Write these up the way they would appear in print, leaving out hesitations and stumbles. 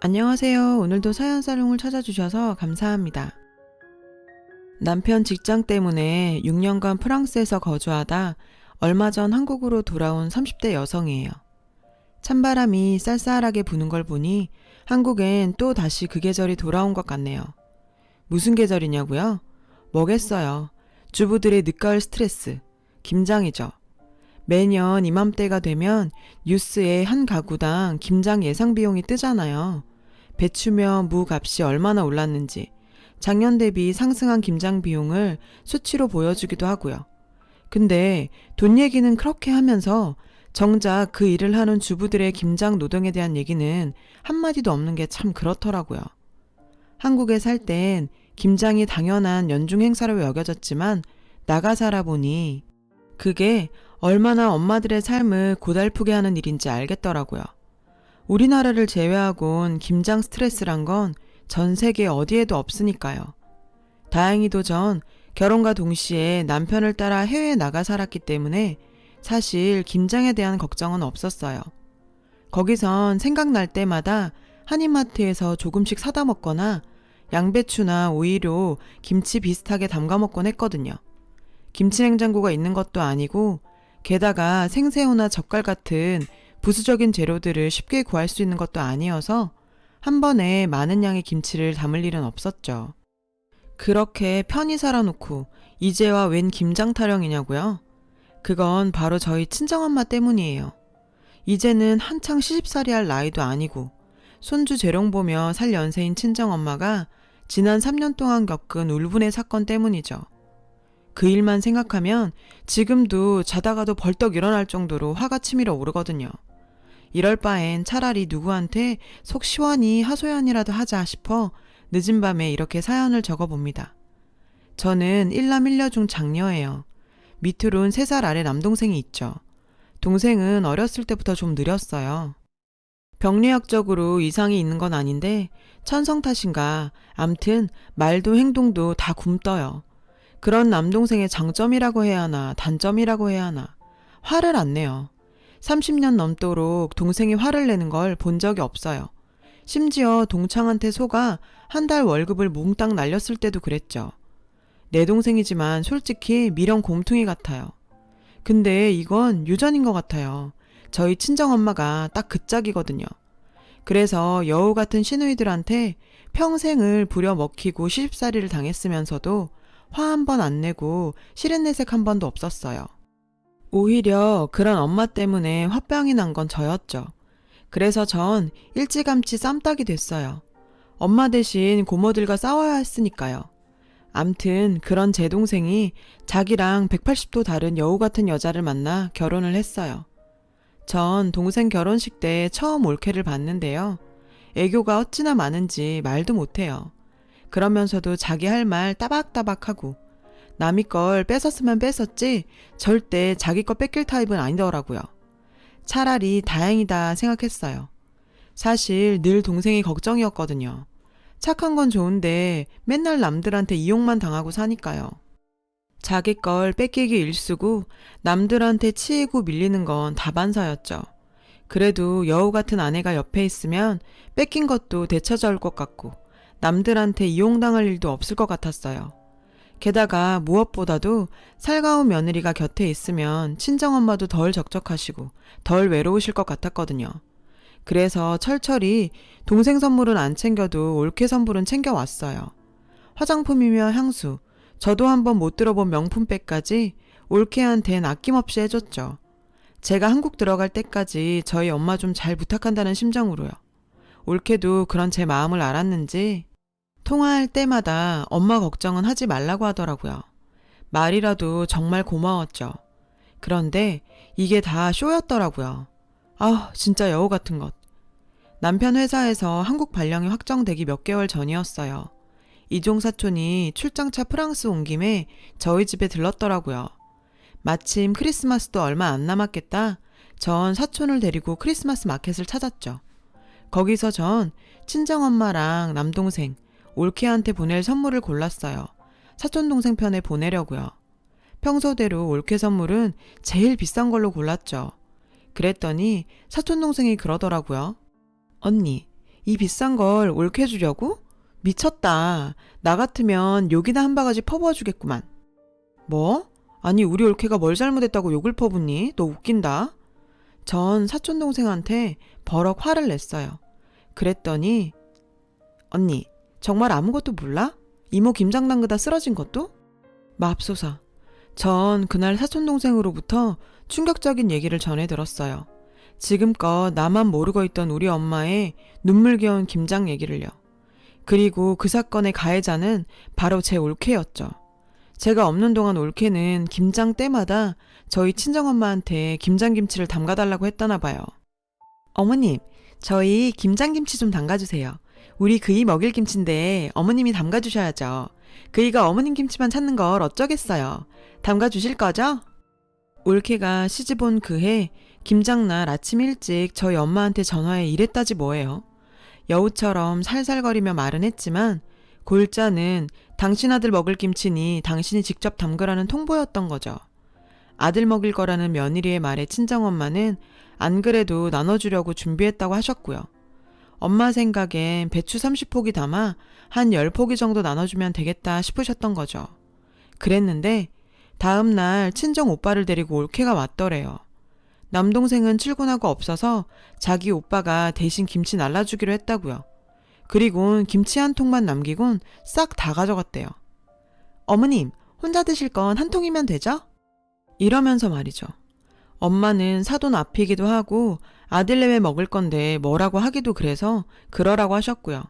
안녕하세요. 오늘도 사연 사롱을 찾아주셔서 감사합니다. 남편 직장 때문에 6년간 프랑스에서 거주하다 얼마 전 한국으로 돌아온 30대 여성이에요. 찬바람이 쌀쌀하게 부는 걸 보니 한국엔 또 다시 그 계절이 돌아온 것 같네요. 무슨 계절이냐고요? 뭐겠어요. 주부들의 늦가을 스트레스, 김장이죠. 매년 이맘때가 되면 뉴스에 한 가구당 김장 예상 비용이 뜨잖아요. 배추며 무 값이 얼마나 올랐는지 작년 대비 상승한 김장 비용을 수치로 보여주기도 하고요. 근데 돈 얘기는 그렇게 하면서 정작 그 일을 하는 주부들의 김장 노동에 대한 얘기는 한마디도 없는 게 참 그렇더라고요. 한국에 살 땐 김장이 당연한 연중 행사로 여겨졌지만 나가 살아보니 그게 얼마나 엄마들의 삶을 고달프게 하는 일인지 알겠더라고요. 우리나라를 제외하곤 김장 스트레스란 건 전 세계 어디에도 없으니까요. 다행히도 전 결혼과 동시에 남편을 따라 해외에 나가 살았기 때문에 사실 김장에 대한 걱정은 없었어요. 거기선 생각날 때마다 한인마트에서 조금씩 사다 먹거나 양배추나 오이로 김치 비슷하게 담가 먹곤 했거든요. 김치냉장고가 있는 것도 아니고 게다가 생새우나 젓갈 같은 부수적인 재료들을 쉽게 구할 수 있는 것도 아니어서 한 번에 많은 양의 김치를 담을 일은 없었죠. 그렇게 편히 살아놓고 이제와 웬 김장 타령이냐고요? 그건 바로 저희 친정엄마 때문이에요. 이제는 한창 시집살이 할 나이도 아니고 손주 재롱 보며 살 연세인 친정엄마가 지난 3년 동안 겪은 울분의 사건 때문이죠. 그 일만 생각하면 지금도 자다가도 벌떡 일어날 정도로 화가 치밀어 오르거든요. 이럴 바엔 차라리 누구한테 속 시원히 하소연이라도 하자 싶어 늦은 밤에 이렇게 사연을 적어봅니다. 저는 일남 일녀 중 장녀예요. 밑으론 3살 아래 남동생이 있죠. 동생은 어렸을 때부터 좀 느렸어요. 병리학적으로 이상이 있는 건 아닌데 천성 탓인가 암튼 말도 행동도 다 굼떠요. 그런 남동생의 장점이라고 해야 하나 단점이라고 해야 하나 화를 안 내요. 30년 넘도록 동생이 화를 내는 걸 본 적이 없어요. 심지어 동창한테 속아 한 달 월급을 몽땅 날렸을 때도 그랬죠. 내 동생이지만 솔직히 미련 곰퉁이 같아요. 근데 이건 유전인 것 같아요. 저희 친정엄마가 딱 그 짝이거든요. 그래서 여우 같은 시누이들한테 평생을 부려먹히고 시집살이를 당했으면서도 화 한 번 안 내고 시른내색 한 번도 없었어요. 오히려 그런 엄마 때문에 화병이 난 건 저였죠. 그래서 전 일찌감치 쌈딱이 됐어요. 엄마 대신 고모들과 싸워야 했으니까요. 암튼 그런 제 동생이 자기랑 180도 다른 여우 같은 여자를 만나 결혼을 했어요. 전 동생 결혼식 때 처음 올케를 봤는데요. 애교가 어찌나 많은지 말도 못해요. 그러면서도 자기 할 말 따박따박하고 남이 걸 뺏었으면 뺏었지 절대 자기 거 뺏길 타입은 아니더라고요. 차라리 다행이다 생각했어요. 사실 늘 동생이 걱정이었거든요. 착한 건 좋은데 맨날 남들한테 이용만 당하고 사니까요. 자기 걸 뺏기기 일쑤고 남들한테 치이고 밀리는 건 다반사였죠. 그래도 여우 같은 아내가 옆에 있으면 뺏긴 것도 되찾아올 것 같고 남들한테 이용당할 일도 없을 것 같았어요. 게다가 무엇보다도 살가운 며느리가 곁에 있으면 친정엄마도 덜 적적하시고 덜 외로우실 것 같았거든요. 그래서 철철이 동생 선물은 안 챙겨도 올케 선물은 챙겨왔어요. 화장품이며 향수, 저도 한번 못 들어본 명품백까지 올케한텐 아낌없이 해줬죠. 제가 한국 들어갈 때까지 저희 엄마 좀 잘 부탁한다는 심정으로요. 올케도 그런 제 마음을 알았는지 통화할 때마다 엄마 걱정은 하지 말라고 하더라고요. 말이라도 정말 고마웠죠. 그런데 이게 다 쇼였더라고요. 아, 진짜 여우 같은 것. 남편 회사에서 한국 발령이 확정되기 몇 개월 전이었어요. 이종 사촌이 출장차 프랑스 온 김에 저희 집에 들렀더라고요. 마침 크리스마스도 얼마 안 남았겠다. 전 사촌을 데리고 크리스마스 마켓을 찾았죠. 거기서 전 친정엄마랑 남동생, 올케한테 보낼 선물을 골랐어요. 사촌동생 편에 보내려고요. 평소대로 올케 선물은 제일 비싼 걸로 골랐죠. 그랬더니 사촌동생이 그러더라고요. 언니, 이 비싼 걸 옳게 주려고? 미쳤다. 나 같으면 욕이나 한 바가지 퍼부어주겠구만. 뭐? 아니 우리 올케가 뭘 잘못했다고 욕을 퍼붓니? 너 웃긴다. 전 사촌동생한테 버럭 화를 냈어요. 그랬더니 언니 정말 아무것도 몰라? 이모 김장 담그다 쓰러진 것도? 맙소사. 전 그날 사촌동생으로부터 충격적인 얘기를 전해 들었어요. 지금껏 나만 모르고 있던 우리 엄마의 눈물겨운 김장 얘기를요. 그리고 그 사건의 가해자는 바로 제 올케였죠. 제가 없는 동안 올케는 김장 때마다 저희 친정엄마한테 김장김치를 담가달라고 했다나 봐요. 어머님, 저희 김장김치 좀 담가주세요. 우리 그이 먹일 김치인데 어머님이 담가주셔야죠. 그이가 어머님 김치만 찾는 걸 어쩌겠어요. 담가주실 거죠? 올케가 시집 온 그해 김장날 아침 일찍 저희 엄마한테 전화해 이랬다지 뭐예요. 여우처럼 살살거리며 말은 했지만 골자는 당신 아들 먹을 김치니 당신이 직접 담그라는 통보였던 거죠. 아들 먹일 거라는 며느리의 말에 친정엄마는 안 그래도 나눠주려고 준비했다고 하셨고요. 엄마 생각엔 배추 30포기 담아 한 10포기 정도 나눠주면 되겠다 싶으셨던 거죠. 그랬는데 다음 날 친정 오빠를 데리고 올케가 왔더래요. 남동생은 출근하고 없어서 자기 오빠가 대신 김치 날라주기로 했다고요. 그리곤 김치 한 통만 남기곤 싹 다 가져갔대요. 어머님, 혼자 드실 건 한 통이면 되죠? 이러면서 말이죠. 엄마는 사돈 앞이기도 하고 아들내외 먹을 건데 뭐라고 하기도 그래서 그러라고 하셨고요.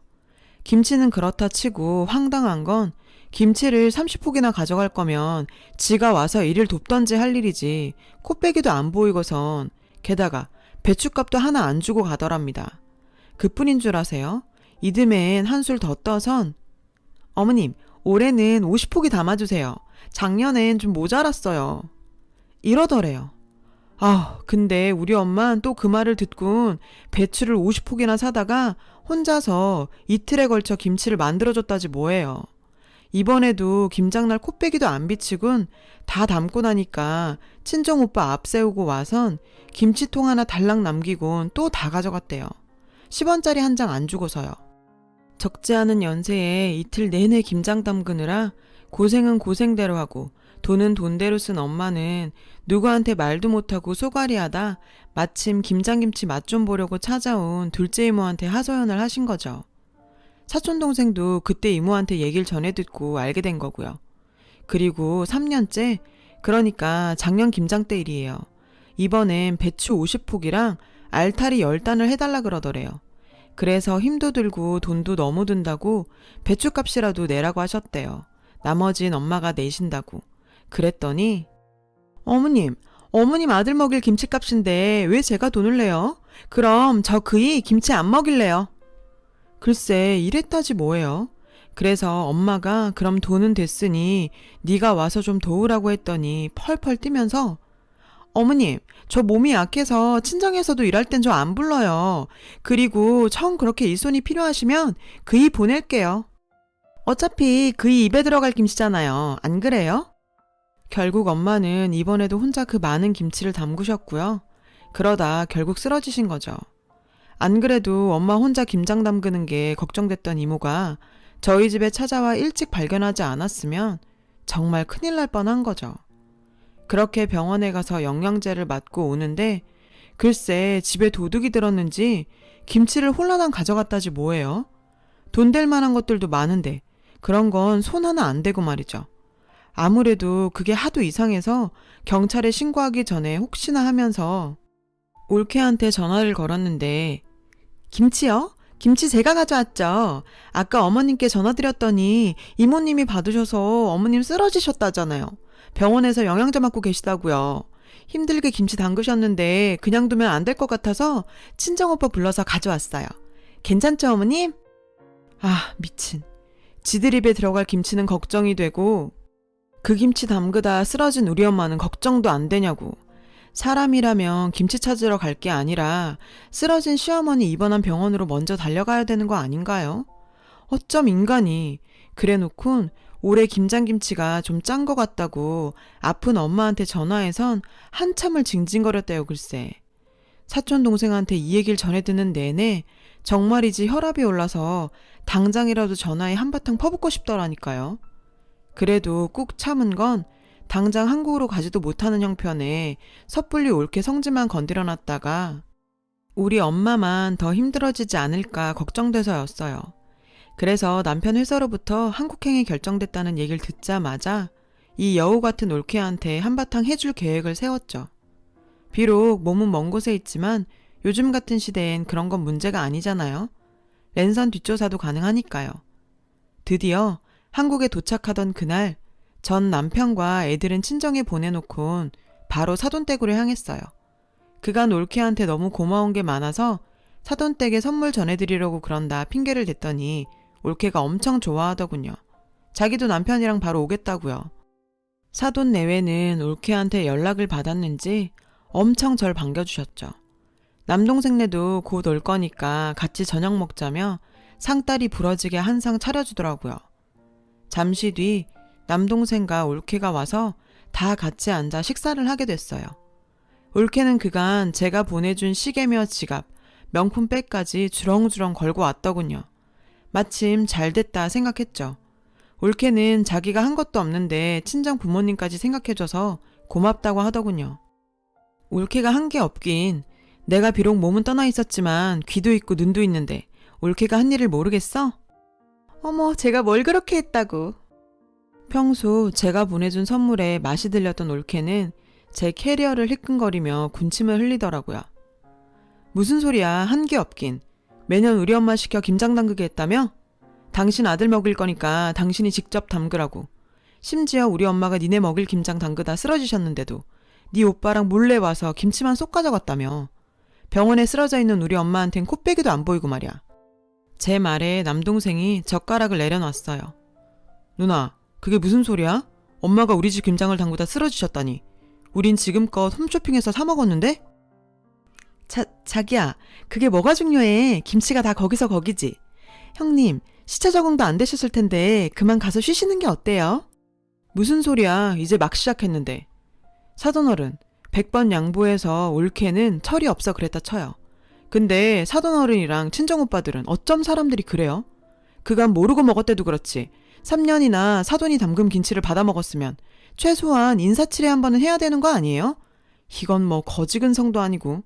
김치는 그렇다 치고 황당한 건 김치를 30포기나 가져갈 거면 지가 와서 일을 돕던지 할 일이지 코빼기도 안 보이고선 게다가 배춧값도 하나 안 주고 가더랍니다. 그뿐인 줄 아세요? 이듬해엔 한술 더 떠선 어머님, 올해는 50포기 담아주세요. 작년엔 좀 모자랐어요. 이러더래요. 근데 우리 엄만 또 그 말을 듣곤 배추를 50포기나 사다가 혼자서 이틀에 걸쳐 김치를 만들어줬다지 뭐예요. 이번에도 김장날 코빼기도 안 비치곤 다 담고 나니까 친정오빠 앞세우고 와선 김치통 하나 달랑 남기곤 또 다 가져갔대요. 10원짜리 한 장 안 주고서요. 적지 않은 연세에 이틀 내내 김장 담그느라 고생은 고생대로 하고 돈은 돈대로 쓴 엄마는 누구한테 말도 못하고 쏘가리하다 마침 김장김치 맛 좀 보려고 찾아온 둘째 이모한테 하소연을 하신 거죠. 사촌동생도 그때 이모한테 얘기를 전해 듣고 알게 된 거고요. 그리고 3년째, 그러니까 작년 김장 때 일이에요. 이번엔 배추 50포기랑 알타리 10단을 해달라 그러더래요. 그래서 힘도 들고 돈도 너무 든다고 배추값이라도 내라고 하셨대요. 나머진 엄마가 내신다고. 그랬더니 어머님 아들 먹일 김치값인데 왜 제가 돈을 내요? 그럼 저 그이 김치 안 먹일래요. 글쎄 이랬다지 뭐예요. 그래서 엄마가 그럼 돈은 됐으니 네가 와서 좀 도우라고 했더니 펄펄 뛰면서 어머님, 저 몸이 약해서 친정에서도 일할 땐 저 안 불러요. 그리고 정 그렇게 일손이 필요하시면 그이 보낼게요. 어차피 그이 입에 들어갈 김치잖아요. 안 그래요? 결국 엄마는 이번에도 혼자 그 많은 김치를 담그셨고요. 그러다 결국 쓰러지신 거죠. 안 그래도 엄마 혼자 김장 담그는 게 걱정됐던 이모가 저희 집에 찾아와 일찍 발견하지 않았으면 정말 큰일 날 뻔한 거죠. 그렇게 병원에 가서 영양제를 맞고 오는데 글쎄 집에 도둑이 들었는지 김치를 홀라당 가져갔다지 뭐예요. 돈 될 만한 것들도 많은데 그런 건 손 하나 안 대고 말이죠. 아무래도 그게 하도 이상해서 경찰에 신고하기 전에 혹시나 하면서 올케한테 전화를 걸었는데 김치요? 김치 제가 가져왔죠. 아까 어머님께 전화드렸더니 이모님이 받으셔서 어머님 쓰러지셨다잖아요. 병원에서 영양제 맞고 계시다고요. 힘들게 김치 담그셨는데 그냥 두면 안 될 것 같아서 친정오빠 불러서 가져왔어요. 괜찮죠 어머님? 미친. 지들 입에 들어갈 김치는 걱정이 되고 그 김치 담그다 쓰러진 우리 엄마는 걱정도 안 되냐고. 사람이라면 김치 찾으러 갈 게 아니라 쓰러진 시어머니 입원한 병원으로 먼저 달려가야 되는 거 아닌가요? 어쩜 인간이. 그래놓곤 올해 김장김치가 좀 짠 것 같다고 아픈 엄마한테 전화해선 한참을 징징거렸대요 글쎄. 사촌동생한테 이 얘기를 전해 듣는 내내 정말이지 혈압이 올라서 당장이라도 전화에 한바탕 퍼붓고 싶더라니까요. 그래도 꾹 참은 건 당장 한국으로 가지도 못하는 형편에 섣불리 올케 성질만 건드려놨다가 우리 엄마만 더 힘들어지지 않을까 걱정돼서였어요. 그래서 남편 회사로부터 한국행이 결정됐다는 얘기를 듣자마자 이 여우 같은 올케한테 한바탕 해줄 계획을 세웠죠. 비록 몸은 먼 곳에 있지만 요즘 같은 시대엔 그런 건 문제가 아니잖아요. 랜선 뒷조사도 가능하니까요. 드디어 한국에 도착하던 그날 전 남편과 애들은 친정에 보내놓곤 바로 사돈댁으로 향했어요. 그간 올케한테 너무 고마운 게 많아서 사돈댁에 선물 전해드리려고 그런다 핑계를 댔더니 올케가 엄청 좋아하더군요. 자기도 남편이랑 바로 오겠다고요. 사돈 내외는 올케한테 연락을 받았는지 엄청 절 반겨주셨죠. 남동생네도 곧 올 거니까 같이 저녁 먹자며 상다리 부러지게 한 상 차려주더라고요. 잠시 뒤 남동생과 올케가 와서 다 같이 앉아 식사를 하게 됐어요. 올케는 그간 제가 보내준 시계며 지갑, 명품 백까지 주렁주렁 걸고 왔더군요. 마침 잘 됐다 생각했죠. 올케는 자기가 한 것도 없는데 친정 부모님까지 생각해줘서 고맙다고 하더군요. 올케가 한 게 없긴 내가 비록 몸은 떠나 있었지만 귀도 있고 눈도 있는데 올케가 한 일을 모르겠어? 어머, 제가 뭘 그렇게 했다고. 평소 제가 보내준 선물에 맛이 들렸던 올케는 제 캐리어를 희끈거리며 군침을 흘리더라고요. 무슨 소리야, 한 게 없긴. 매년 우리 엄마 시켜 김장 담그게 했다며? 당신 아들 먹일 거니까 당신이 직접 담그라고. 심지어 우리 엄마가 니네 먹일 김장 담그다 쓰러지셨는데도 네 오빠랑 몰래 와서 김치만 쏙 가져갔다며. 병원에 쓰러져 있는 우리 엄마한텐 코빼기도 안 보이고 말이야. 제 말에 남동생이 젓가락을 내려놨어요. 누나, 그게 무슨 소리야? 엄마가 우리 집 김장을 담그다 쓰러지셨다니. 우린 지금껏 홈쇼핑에서 사 먹었는데? 자기야, 그게 뭐가 중요해. 김치가 다 거기서 거기지. 형님, 시차 적응도 안 되셨을 텐데 그만 가서 쉬시는 게 어때요? 무슨 소리야, 이제 막 시작했는데. 사돈어른, 100번 양보해서 올케는 철이 없어 그랬다 쳐요. 근데 사돈어른이랑 친정오빠들은 어쩜 사람들이 그래요? 그간 모르고 먹었대도 그렇지 3년이나 사돈이 담근 김치를 받아 먹었으면 최소한 인사치레 한 번은 해야 되는 거 아니에요? 이건 뭐 거지근성도 아니고.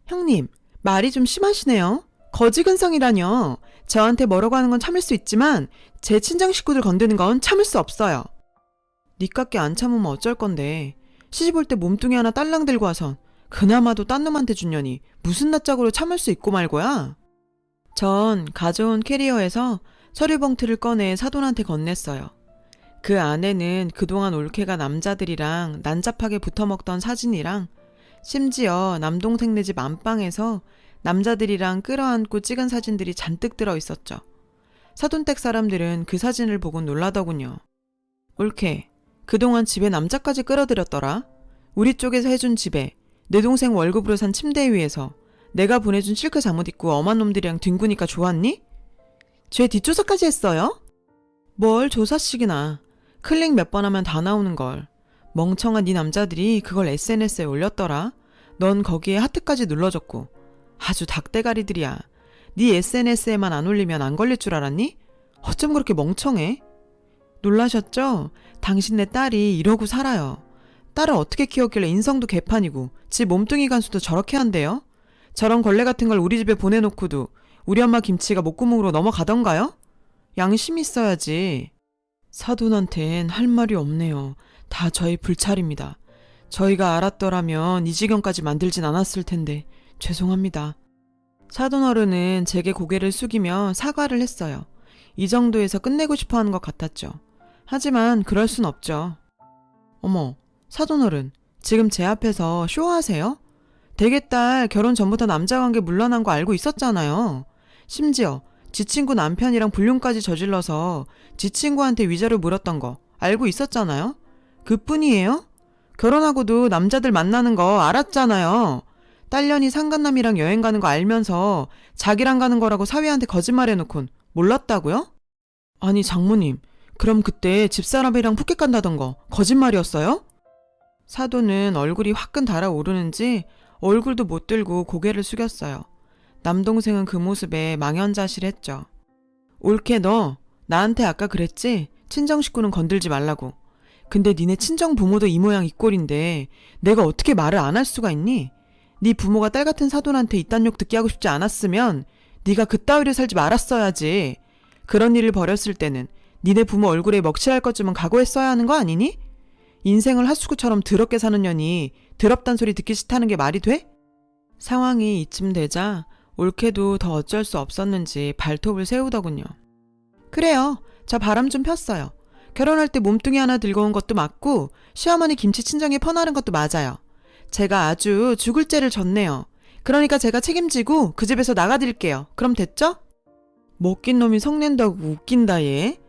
형님, 말이 좀 심하시네요. 거지근성이라뇨. 저한테 뭐라고 하는 건 참을 수 있지만 제 친정 식구들 건드는 건 참을 수 없어요. 니깎게 안 참으면 어쩔 건데. 시집 올 때 몸뚱이 하나 딸랑 들고 와선 그나마도 딴 놈한테 준년이 무슨 낯짝으로 참을 수 있고 말고야. 전 가져온 캐리어에서 서류 봉투를 꺼내 사돈한테 건넸어요. 그 안에는 그동안 올케가 남자들이랑 난잡하게 붙어먹던 사진이랑 심지어 남동생네 집 안방에서 남자들이랑 끌어안고 찍은 사진들이 잔뜩 들어있었죠. 사돈댁 사람들은 그 사진을 보고 놀라더군요. 올케, 그동안 집에 남자까지 끌어들였더라. 우리 쪽에서 해준 집에 내 동생 월급으로 산 침대 위에서 내가 보내준 실크 잠옷 입고 엄한 놈들이랑 뒹구니까 좋았니? 죄 뒷조사까지 했어요? 뭘 조사식이나. 클릭 몇 번 하면 다 나오는 걸. 멍청한 네 남자들이 그걸 SNS에 올렸더라. 넌 거기에 하트까지 눌러줬고. 아주 닭대가리들이야. 네 SNS에만 안 올리면 안 걸릴 줄 알았니? 어쩜 그렇게 멍청해? 놀라셨죠? 당신네 딸이 이러고 살아요. 딸을 어떻게 키웠길래 인성도 개판이고 지 몸뚱이 간수도 저렇게 한대요? 저런 걸레 같은 걸 우리 집에 보내놓고도 우리 엄마 김치가 목구멍으로 넘어가던가요? 양심이 있어야지. 사돈한텐 할 말이 없네요. 다 저희 불찰입니다. 저희가 알았더라면 이 지경까지 만들진 않았을 텐데 죄송합니다. 사돈어른은 제게 고개를 숙이며 사과를 했어요. 이 정도에서 끝내고 싶어하는 것 같았죠. 하지만 그럴 순 없죠. 어머, 사돈어른, 지금 제 앞에서 쇼하세요? 대개딸 결혼 전부터 남자관계 물러난 거 알고 있었잖아요. 심지어 지 친구 남편이랑 불륜까지 저질러서 지 친구한테 위자료 물었던 거 알고 있었잖아요. 그뿐이에요? 결혼하고도 남자들 만나는 거 알았잖아요. 딸년이 상간남이랑 여행 가는 거 알면서 자기랑 가는 거라고 사위한테 거짓말해놓곤 몰랐다고요? 아니 장모님, 그럼 그때 집사람이랑 푸켓 간다던 거 거짓말이었어요? 사돈은 얼굴이 화끈 달아오르는지 얼굴도 못 들고 고개를 숙였어요. 남동생은 그 모습에 망연자실했죠. 올케 너 나한테 아까 그랬지? 친정 식구는 건들지 말라고. 근데 니네 친정 부모도 이 모양 이 꼴인데 내가 어떻게 말을 안 할 수가 있니? 네 부모가 딸 같은 사돈한테 이딴 욕 듣게 하고 싶지 않았으면 네가 그따위로 살지 말았어야지. 그런 일을 벌였을 때는 니네 부모 얼굴에 먹칠할 것쯤은 각오했어야 하는 거 아니니? 인생을 핫수구처럼 더럽게 사는 년이 더럽단 소리 듣기 싫다는 게 말이 돼? 상황이 이쯤 되자 올케도 더 어쩔 수 없었는지 발톱을 세우더군요. 그래요. 저 바람 좀 폈어요. 결혼할 때 몸뚱이 하나 들고 온 것도 맞고 시어머니 김치 친정에 퍼나른 것도 맞아요. 제가 아주 죽을 죄를 졌네요. 그러니까 제가 책임지고 그 집에서 나가드릴게요. 그럼 됐죠? 먹긴 놈이 성낸다고 웃긴다 얘.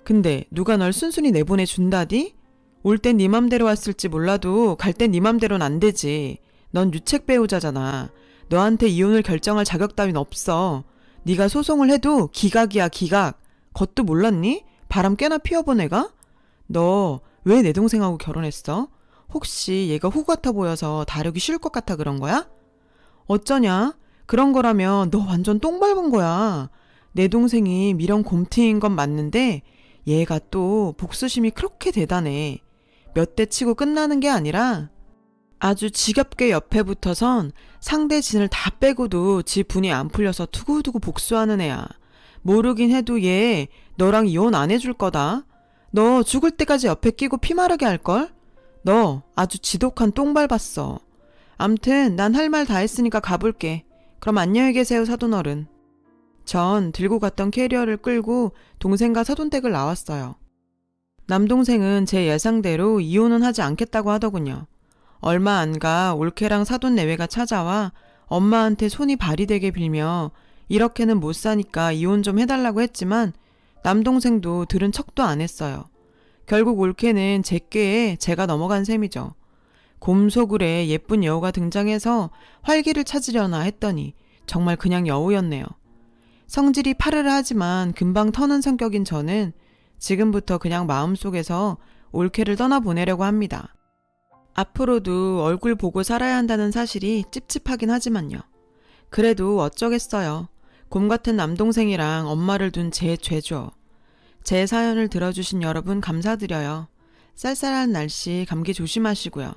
근데 누가 널 순순히 내보내준다디? 올 땐 네 맘대로 왔을지 몰라도 갈 땐 네 맘대로는 안 되지. 넌 유책 배우자잖아. 너한테 이혼을 결정할 자격 따윈 없어. 네가 소송을 해도 기각이야 기각. 그것도 몰랐니? 바람 꽤나 피워본 애가? 너 왜 내 동생하고 결혼했어? 혹시 얘가 호구 같아 보여서 다루기 쉬울 것 같아 그런 거야? 어쩌냐? 그런 거라면 너 완전 똥 밟은 거야. 내 동생이 미련 곰탱이인 건 맞는데 얘가 또 복수심이 그렇게 대단해. 몇 대 치고 끝나는 게 아니라 아주 지겹게 옆에 붙어선 상대 진을 다 빼고도 지 분이 안 풀려서 두고두고 복수하는 애야. 모르긴 해도 얘 너랑 이혼 안 해줄 거다. 너 죽을 때까지 옆에 끼고 피마르게 할걸? 너 아주 지독한 똥 밟았어. 암튼 난 할 말 다 했으니까 가볼게. 그럼 안녕히 계세요 사돈어른. 전 들고 갔던 캐리어를 끌고 동생과 사돈댁을 나왔어요. 남동생은 제 예상대로 이혼은 하지 않겠다고 하더군요. 얼마 안 가 올케랑 사돈 내외가 찾아와 엄마한테 손이 발이 되게 빌며 이렇게는 못 사니까 이혼 좀 해달라고 했지만 남동생도 들은 척도 안 했어요. 결국 올케는 제 꾀에 제가 넘어간 셈이죠. 곰소굴에 예쁜 여우가 등장해서 활기를 찾으려나 했더니 정말 그냥 여우였네요. 성질이 파르르하지만 금방 터는 성격인 저는 지금부터 그냥 마음속에서 올케를 떠나보내려고 합니다. 앞으로도 얼굴 보고 살아야 한다는 사실이 찝찝하긴 하지만요. 그래도 어쩌겠어요. 곰 같은 남동생이랑 엄마를 둔 제 죄죠. 제 사연을 들어주신 여러분 감사드려요. 쌀쌀한 날씨 감기 조심하시고요.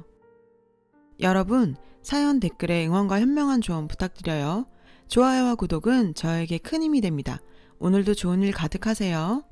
여러분 사연 댓글에 응원과 현명한 조언 부탁드려요. 좋아요와 구독은 저에게 큰 힘이 됩니다. 오늘도 좋은 일 가득하세요.